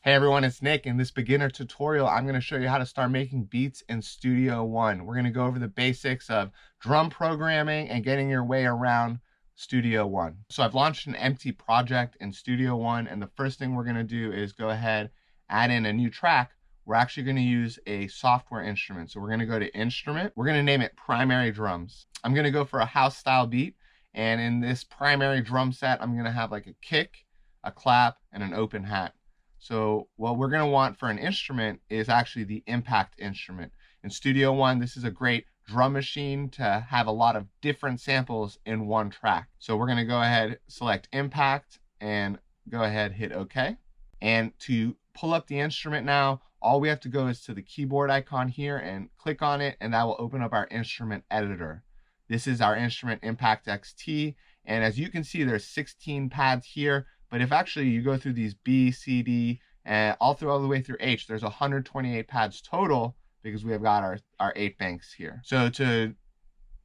Hey everyone, it's Nick. In this beginner tutorial, I'm going to show you how to start making beats in Studio One. We're going to go over the basics of drum programming and getting your way around Studio One. So I've launched an empty project in Studio One, and the first thing we're going to do is go ahead, add in a new track. We're actually going to use a software instrument. So we're going to go to Instrument. We're going to name it Primary Drums. I'm going to go for a house style beat, and in this primary drum set, I'm going to have like a kick, a clap, and an open hat. So what we're going to want for an instrument is actually the impact instrument. In Studio One, this is a great drum machine to have a lot of different samples in one track. So we're going to go ahead, select impact, and go ahead, hit OK. And to pull up the instrument now, all we have to go is to the keyboard icon here and click on it, and that will open up our instrument editor. This is our instrument Impact XT, and as you can see, there's 16 pads here. But if actually you go through these B, C, D, and all the way through H, there's 128 pads total because we have got our 8 banks here. So to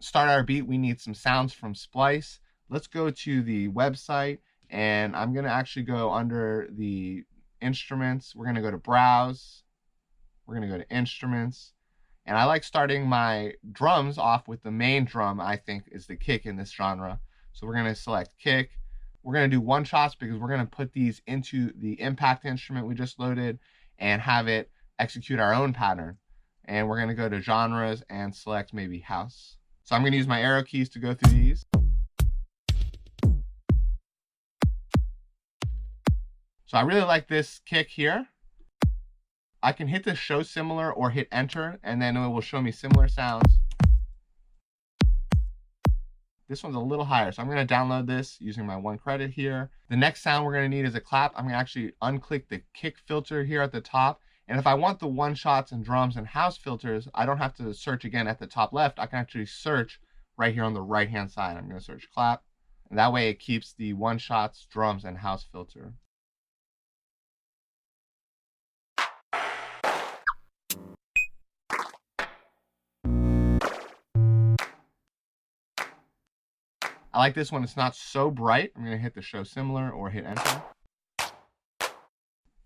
start our beat, we need some sounds from Splice. Let's go to the website, and I'm going to actually go under the instruments. We're going to go to Browse. We're going to go to Instruments. And I like starting my drums off with the main drum, I think, is the kick in this genre. So we're going to select kick. We're going to do one shots because we're going to put these into the impact instrument we just loaded and have it execute our own pattern. And we're going to go to genres and select maybe house. So I'm going to use my arrow keys to go through these. So I really like this kick here. I can hit the show similar or hit enter, and then it will show me similar sounds. This one's a little higher, so I'm going to download this using my 1 credit here. The next sound we're going to need is a clap. I'm going to actually unclick the kick filter here at the top. And if I want the one shots and drums and house filters, I don't have to search again at the top left. I can actually search right here on the right hand side. I'm going to search clap. And that way it keeps the one shots, drums, and house filter. I like this one. It's not so bright. I'm going to hit the show similar or hit enter.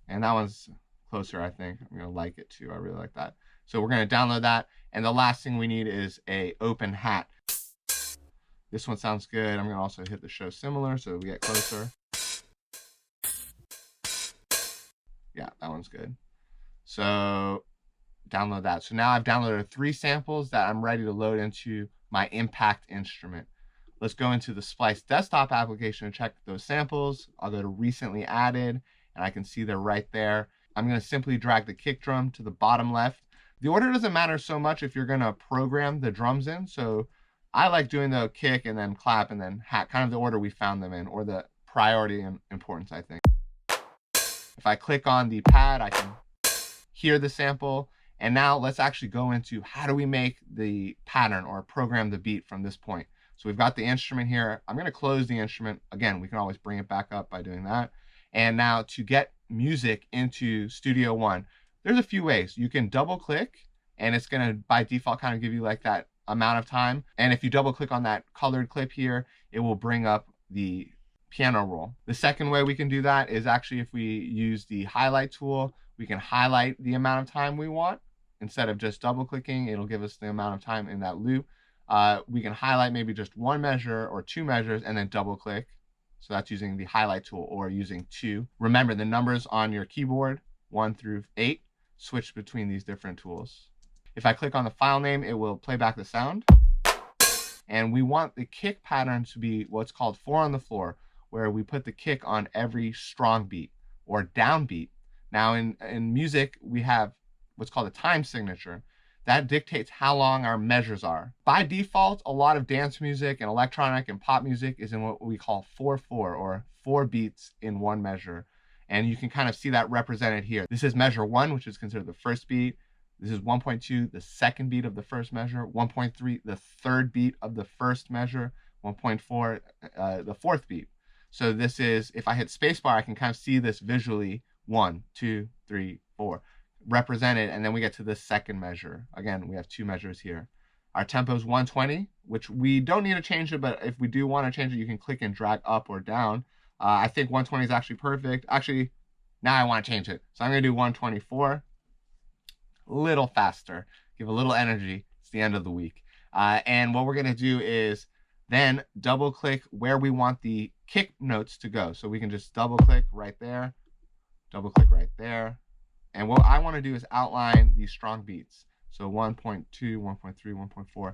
And that one's closer, I think. I'm going to like it too. I really like that. So we're going to download that. And the last thing we need is a open hat. This one sounds good. I'm going to also hit the show similar so we get closer. Yeah, that one's good. So download that. So now I've downloaded 3 samples that I'm ready to load into my impact instrument. Let's go into the Splice desktop application and check those samples. I'll go to recently added, and I can see they're right there. I'm going to simply drag the kick drum to the bottom left. The order doesn't matter so much if you're going to program the drums in. So I like doing the kick and then clap and then hat, kind of the order we found them in, or the priority and importance, I think. If I click on the pad, I can hear the sample. And now let's actually go into how do we make the pattern or program the beat from this point. So we've got the instrument here. I'm going to close the instrument. Again, we can always bring it back up by doing that. And now to get music into Studio One, there's a few ways. You can double click, and it's going to, by default, kind of give you like that amount of time. And if you double click on that colored clip here, it will bring up the piano roll. The second way we can do that is actually if we use the highlight tool, we can highlight the amount of time we want. Instead of just double clicking, it'll give us the amount of time in that loop. We can highlight maybe just 1 measure or 2 measures and then double click. So that's using the highlight tool or using 2. Remember the numbers on your keyboard, 1 through 8, switch between these different tools. If I click on the file name, it will play back the sound. And we want the kick pattern to be what's called 4 on the floor, where we put the kick on every strong beat or down beat. Now in music, we have what's called a time signature. That dictates how long our measures are. By default, a lot of dance music and electronic and pop music is in what we call 4/4 or 4 beats in 1 measure. And you can kind of see that represented here. This is measure 1, which is considered the first beat. This is 1.2, the second beat of the first measure. 1.3, the third beat of the first measure. 1.4, the fourth beat. So this is, if I hit spacebar, I can kind of see this visually. 1, 2, 3, 4. Represented, and then we get to the second measure. Again, we have 2 measures here. Our tempo is 120, which we don't need to change it, but if we do want to change it, you can click and drag up or down. I think 120 is actually perfect. Actually, Now I want to change it. So I'm going to do 124, a little faster, give a little energy. It's the end of the week. And what we're going to do is then double click where we want the kick notes to go. So we can just double click right there, double click right there. And what I want to do is outline these strong beats. So 1.2, 1.3, 1.4.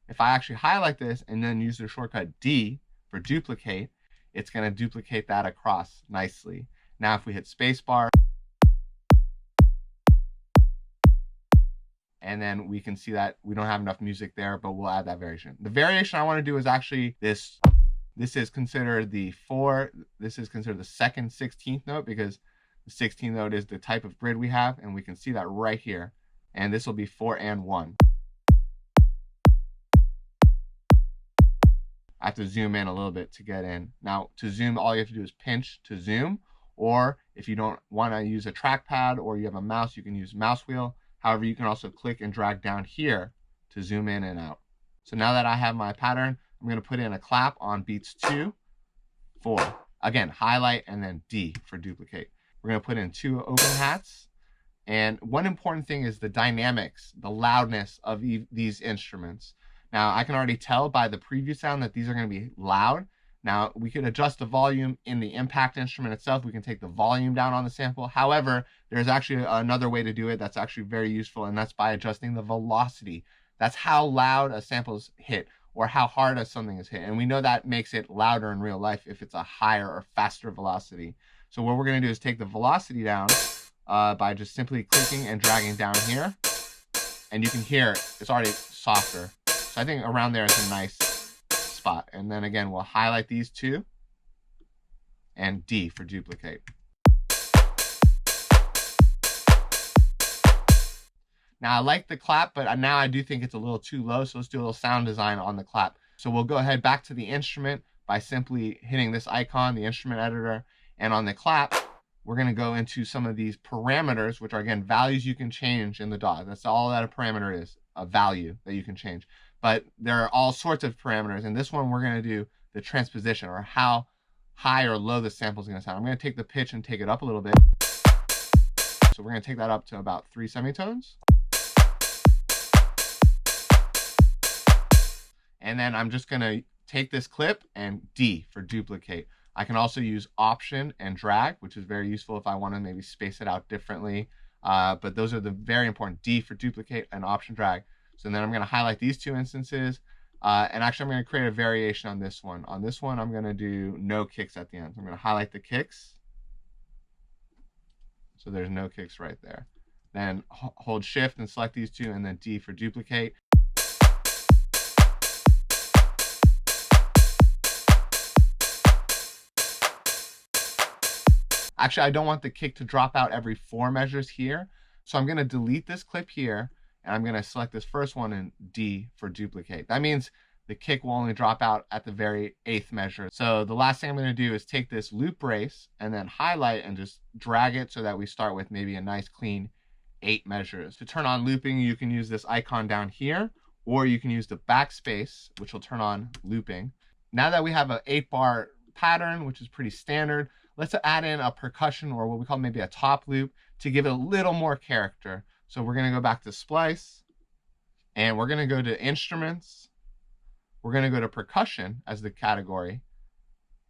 If I actually highlight this and then use the shortcut D for duplicate, it's going to duplicate that across nicely. Now if we hit spacebar, and then we can see that we don't have enough music there, but we'll add that variation. The variation I want to do is actually this. This is considered the second 16th note, because the 16th note is the type of grid we have, and we can see that right here. And this will be 4 and 1. I have to zoom in a little bit to get in. Now, to zoom, all you have to do is pinch to zoom, or if you don't want to use a trackpad or you have a mouse, you can use mouse wheel. However, you can also click and drag down here to zoom in and out. So now that I have my pattern, I'm going to put in a clap on beats 2, 4. Again, highlight and then D for duplicate. We're going to put in 2 open hats. And one important thing is the dynamics, the loudness of these instruments. Now, I can already tell by the preview sound that these are going to be loud. Now, we could adjust the volume in the impact instrument itself. We can take the volume down on the sample. However, there's actually another way to do it that's actually very useful, and that's by adjusting the velocity. That's how loud a sample is hit, or how hard something is hit. And we know that makes it louder in real life if it's a higher or faster velocity. So what we're going to do is take the velocity down by just simply clicking and dragging down here. And you can hear it's already softer. So I think around there is a nice spot. And then again, we'll highlight these 2 and D for duplicate. Now I like the clap, but now I do think it's a little too low. So let's do a little sound design on the clap. So we'll go ahead back to the instrument by simply hitting this icon, the instrument editor. And on the clap, we're going to go into some of these parameters, which are, again, values you can change in the DAW. That's all that a parameter is, a value that you can change. But there are all sorts of parameters. And this one, we're going to do the transposition, or how high or low the sample is going to sound. I'm going to take the pitch and take it up a little bit. So we're going to take that up to about 3 semitones. And then I'm just going to take this clip and D for duplicate. I can also use Option and drag, which is very useful if I want to maybe space it out differently. But those are the very important: D for duplicate and Option drag. So then I'm going to highlight these 2 instances. And actually, I'm going to create a variation on this one. On this one, I'm going to do no kicks at the end. So I'm going to highlight the kicks. So there's no kicks right there. Then hold Shift and select these 2, and then D for duplicate. Actually, I don't want the kick to drop out every 4 measures here. So I'm going to delete this clip here, and I'm going to select this first one and D for duplicate. That means the kick will only drop out at the very 8th measure. So the last thing I'm going to do is take this loop brace and then highlight and just drag it so that we start with maybe a nice clean 8 measures. To turn on looping, you can use this icon down here, or you can use the backspace, which will turn on looping. Now that we have an 8-bar pattern, which is pretty standard, let's add in a percussion, or what we call maybe a top loop, to give it a little more character. So we're going to go back to Splice, and we're going to go to Instruments. We're going to go to Percussion as the category.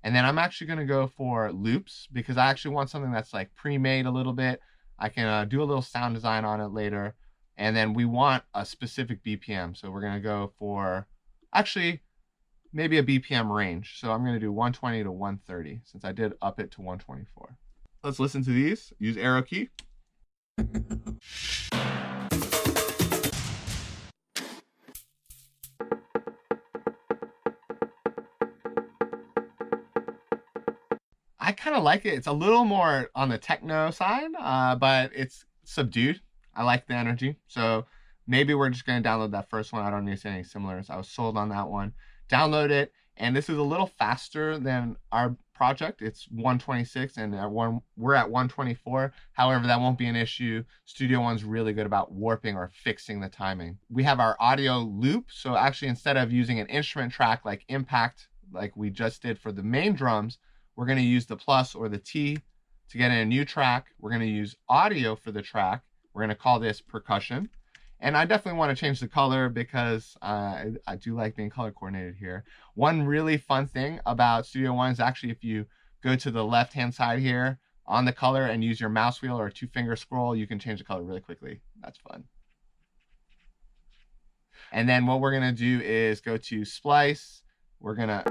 And then I'm actually going to go for loops, because I actually want something that's like pre-made a little bit. I can do a little sound design on it later. And then we want a specific BPM. So we're going to go for, actually, maybe a BPM range. So I'm going to do 120 to 130, since I did up it to 124. Let's listen to these. Use arrow key. I kind of like it. It's a little more on the techno side, but it's subdued. I like the energy. So maybe we're just going to download that first one. I don't need to say any similars. I was sold on that one. Download it. And this is a little faster than our project. It's 126 and we're at 124. However, that won't be an issue. Studio One's really good about warping or fixing the timing. We have our audio loop. So actually, instead of using an instrument track like Impact, like we just did for the main drums, we're going to use the plus or the T To get in a new track, we're going to use audio for the track. We're going to call this percussion. And I definitely want to change the color because I do like being color coordinated here. One really fun thing about Studio One is actually if you go to the left-hand side here on the color and use your mouse wheel or a 2-finger scroll, you can change the color really quickly. That's fun. And then what we're going to do is go to Splice. We're going to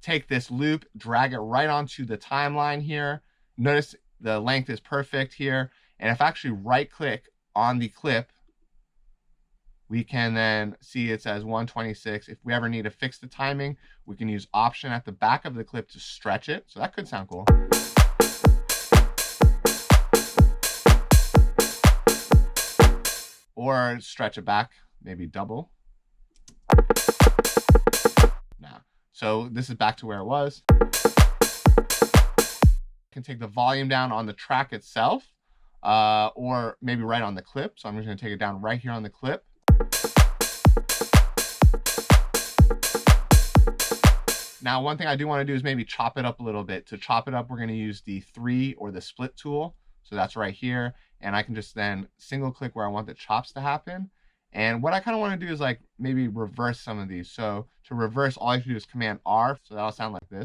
take this loop, drag it right onto the timeline here. Notice the length is perfect here. And if I actually right click on the clip, we can then see it says 126. If we ever need to fix the timing, we can use Option at the back of the clip to stretch it. So that could sound cool. Or stretch it back, maybe double. Now, so this is back to where it was. I can take the volume down on the track itself, or maybe right on the clip. So I'm just going to take it down right here on the clip. Now, one thing I do want to do is maybe chop it up a little bit. To chop it up, we're going to use the 3 or the split tool. So that's right here. And I can just then single click where I want the chops to happen. And what I kind of want to do is like maybe reverse some of these. So to reverse, all I have to do is Command R. So that'll sound like this.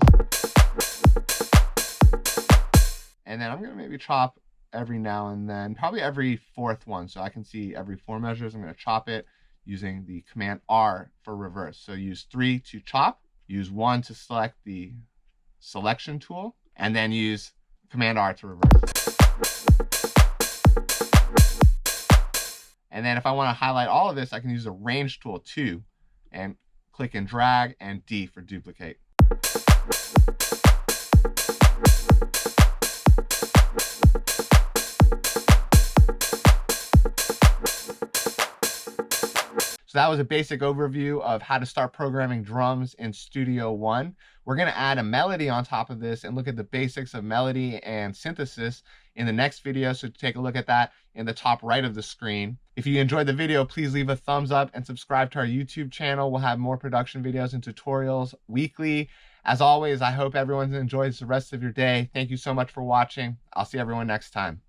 And then I'm going to maybe chop every now and then, probably every 4th one. So I can see every 4 measures. I'm going to chop it using the Command R for reverse. So use 3 to chop, use 1 to select the selection tool, and then use Command R to reverse. And then if I want to highlight all of this, I can use the range tool too, and click and drag, and D for duplicate. So that was a basic overview of how to start programming drums in Studio One. We're going to add a melody on top of this and look at the basics of melody and synthesis in the next video. So take a look at that in the top right of the screen. If you enjoyed the video, please leave a thumbs up and subscribe to our YouTube channel. We'll have more production videos and tutorials weekly. As always, I hope everyone enjoys the rest of your day. Thank you so much for watching. I'll see everyone next time.